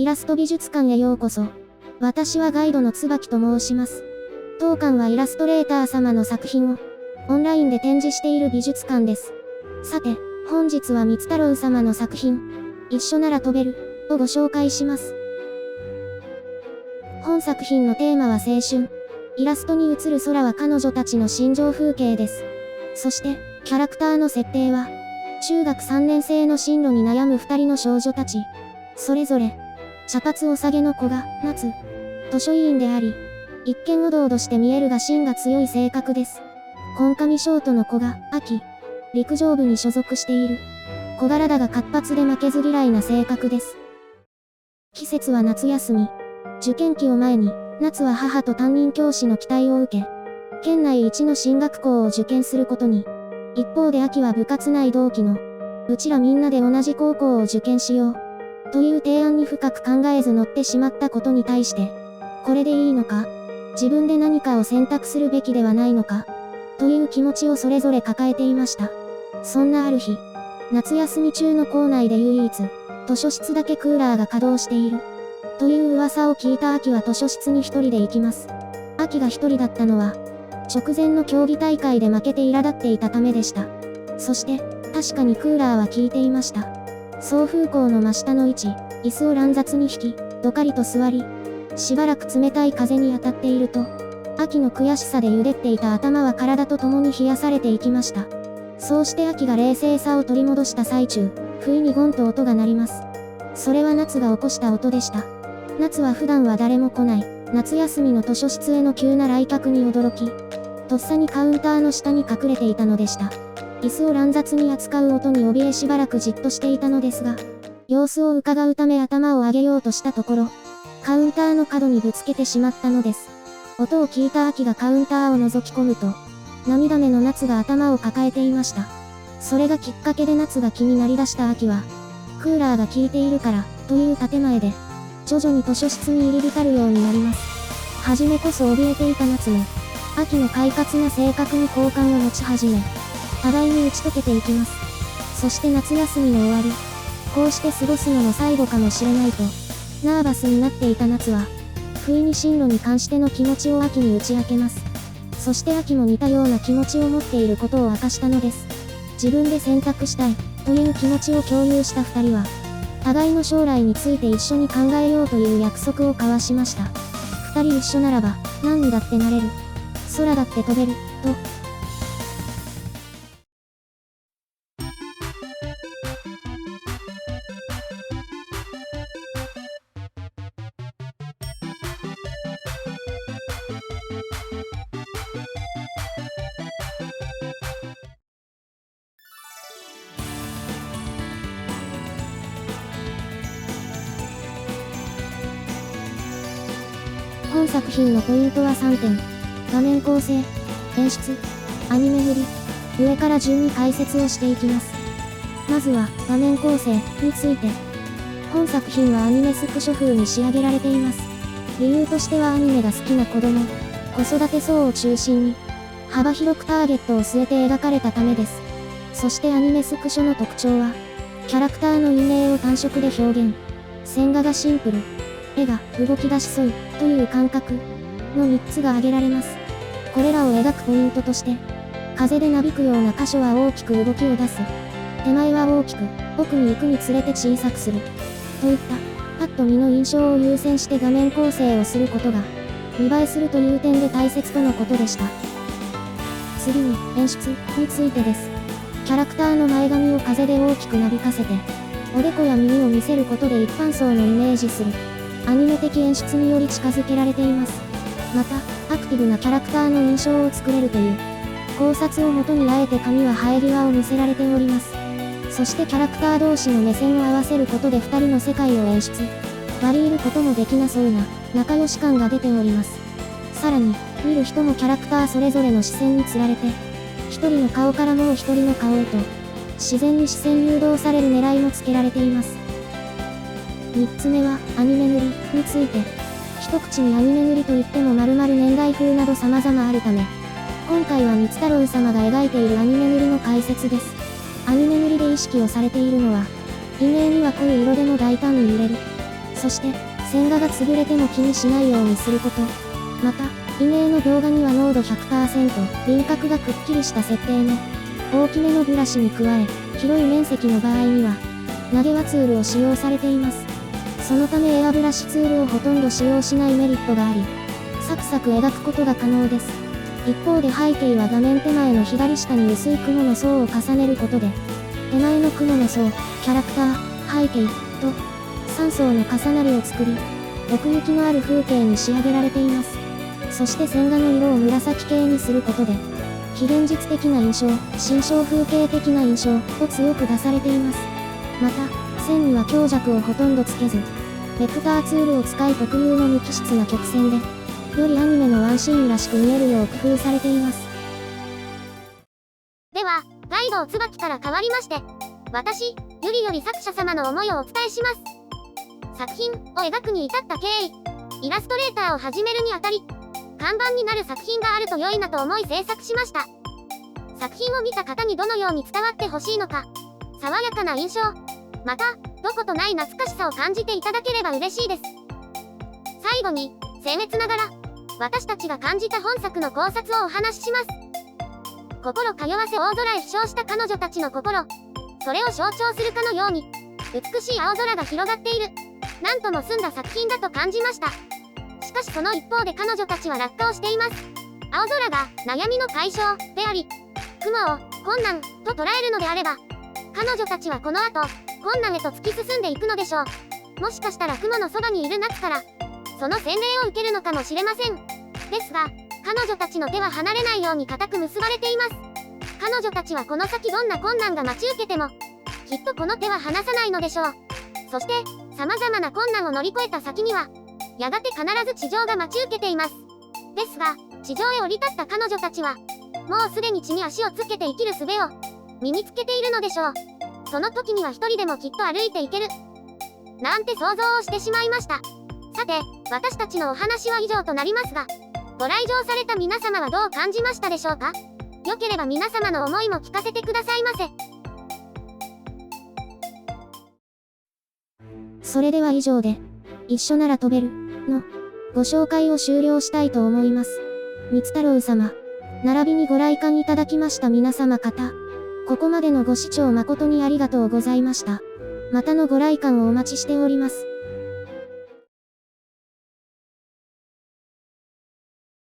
イラスト美術館へようこそ。私はガイドの椿と申します。当館はイラストレーター様の作品をオンラインで展示している美術館です。さて、本日は三太郎様の作品、一緒なら飛べるをご紹介します。本作品のテーマは青春。イラストに映る空は彼女たちの心情風景です。そして、キャラクターの設定は、中学3年生の進路に悩む2人の少女たち。それぞれ、茶髪おさげの子が、夏、図書委員であり、一見おどおどして見えるが芯が強い性格です。紺髪ショートの子が、秋、陸上部に所属している。小柄だが活発で負けず嫌いな性格です。季節は夏休み。受験期を前に、夏は母と担任教師の期待を受け、県内一の進学校を受験することに。一方で秋は部活内同期の、うちらみんなで同じ高校を受験しよう。という提案に深く考えず乗ってしまったことに対して、これでいいのか？自分で何かを選択するべきではないのか？という気持ちをそれぞれ抱えていました。そんなある日、夏休み中の校内で唯一、図書室だけクーラーが稼働している。という噂を聞いた秋は図書室に一人で行きます。秋が一人だったのは、直前の競技大会で負けて苛立っていたためでした。そして、確かにクーラーは効いていました。送風口の真下の位置、椅子を乱雑に引き、どかりと座り、しばらく冷たい風に当たっていると、秋の悔しさでゆでっていた頭は体と共に冷やされていきました。そうして秋が冷静さを取り戻した最中、不意にゴンと音が鳴ります。それは夏が起こした音でした。夏は普段は誰も来ない、夏休みの図書室への急な来客に驚き、とっさにカウンターの下に隠れていたのでした。椅子を乱雑に扱う音に怯えしばらくじっとしていたのですが、様子を伺うため頭を上げようとしたところ、カウンターの角にぶつけてしまったのです。音を聞いた秋がカウンターを覗き込むと、涙目の夏が頭を抱えていました。それがきっかけで夏が気になりだした秋は、クーラーが効いているから、という建前で、徐々に図書室に入り浸るようになります。はじめこそ怯えていた夏も、秋の快活な性格に好感を持ち始め、互いに打ち解けていきます。そして夏休みの終わり、こうして過ごすのも最後かもしれないと、ナーバスになっていた夏は、不意に進路に関しての気持ちを秋に打ち明けます。そして秋も似たような気持ちを持っていることを明かしたのです。自分で選択したい、という気持ちを共有した二人は、互いの将来について一緒に考えようという約束を交わしました。二人一緒ならば、何にだってなれる。空だって飛べる、と。本作品のポイントは3点。画面構成、演出、アニメ振り、上から順に解説をしていきます。まずは、画面構成について。本作品はアニメスクショ風に仕上げられています。理由としてはアニメが好きな子供、子育て層を中心に、幅広くターゲットを据えて描かれたためです。そしてアニメスクショの特徴は、キャラクターの陰影を単色で表現。線画がシンプル。絵が動き出しそうという感覚の3つが挙げられます。これらを描くポイントとして、風でなびくような箇所は大きく動きを出す。手前は大きく、奥に行くにつれて小さくする。といった、パッと見の印象を優先して画面構成をすることが、見栄えするという点で大切とのことでした。次に、演出についてです。キャラクターの前髪を風で大きくなびかせて、おでこや耳を見せることで一般層のイメージする。アニメ的演出により近づけられています。また、アクティブなキャラクターの印象を作れるという、考察をもとにあえて髪は生え際を見せられております。そしてキャラクター同士の目線を合わせることで2人の世界を演出。割り入ることもできなそうな、仲良し感が出ております。さらに、見る人もキャラクターそれぞれの視線につられて、一人の顔からもう一人の顔へと、自然に視線誘導される狙いもつけられています。3つ目は、アニメ塗りについて。一口にアニメ塗りといっても〇〇年代風など様々あるため、今回は三太郎様が描いているアニメ塗りの解説です。アニメ塗りで意識をされているのは、陰影には濃い色でも大胆に入れる。そして、線画が潰れても気にしないようにすること。また、陰影の描画には濃度 100%、輪郭がくっきりした設定の大きめのブラシに加え、広い面積の場合には、投げ輪ツールを使用されています。そのためエアブラシツールをほとんど使用しないメリットがあり、サクサク描くことが可能です。一方で背景は画面手前の左下に薄い雲の層を重ねることで、手前の雲の層、キャラクター、背景、と、3層の重なりを作り、奥行きのある風景に仕上げられています。そして線画の色を紫系にすることで、非現実的な印象、心象風景的な印象を強く出されています。また、線には強弱をほとんどつけず、ベクターツールを使い特有の無機質な曲線で、よりアニメのワンシーンらしく見えるよう工夫されています。では、ガイドを椿から変わりまして、私、ゆりより作者様の思いをお伝えします。作品を描くに至った経緯、イラストレーターを始めるにあたり、看板になる作品があると良いなと思い制作しました。作品を見た方にどのように伝わってほしいのか、爽やかな印象、また、どことない懐かしさを感じていただければ嬉しいです。最後に、僭越ながら、私たちが感じた本作の考察をお話しします。心通わせ大空へ飛翔した彼女たちの心、それを象徴するかのように、美しい青空が広がっている、なんとも澄んだ作品だと感じました。しかしその一方で彼女たちは落下をしています。青空が悩みの解消であり、雲を困難と捉えるのであれば、彼女たちはこの後、困難へと突き進んでいくのでしょう。もしかしたら雲のそばにいる夏から、その洗礼を受けるのかもしれません。ですが、彼女たちの手は離れないように固く結ばれています。彼女たちはこの先どんな困難が待ち受けても、きっとこの手は離さないのでしょう。そして、様々な困難を乗り越えた先には、やがて必ず地上が待ち受けています。ですが、地上へ降り立った彼女たちは、もうすでに地に足をつけて生きる術を身につけているのでしょう。その時には一人でもきっと歩いていける。なんて想像をしてしまいました。さて、私たちのお話は以上となりますが、ご来場された皆様はどう感じましたでしょうか？よければ皆様の思いも聞かせてくださいませ。それでは以上で、一緒なら飛べる、の、ご紹介を終了したいと思います。三太郎様、並びにご来館いただきました皆様方、ここまでのご視聴誠にありがとうございました。またのご来館をお待ちしております。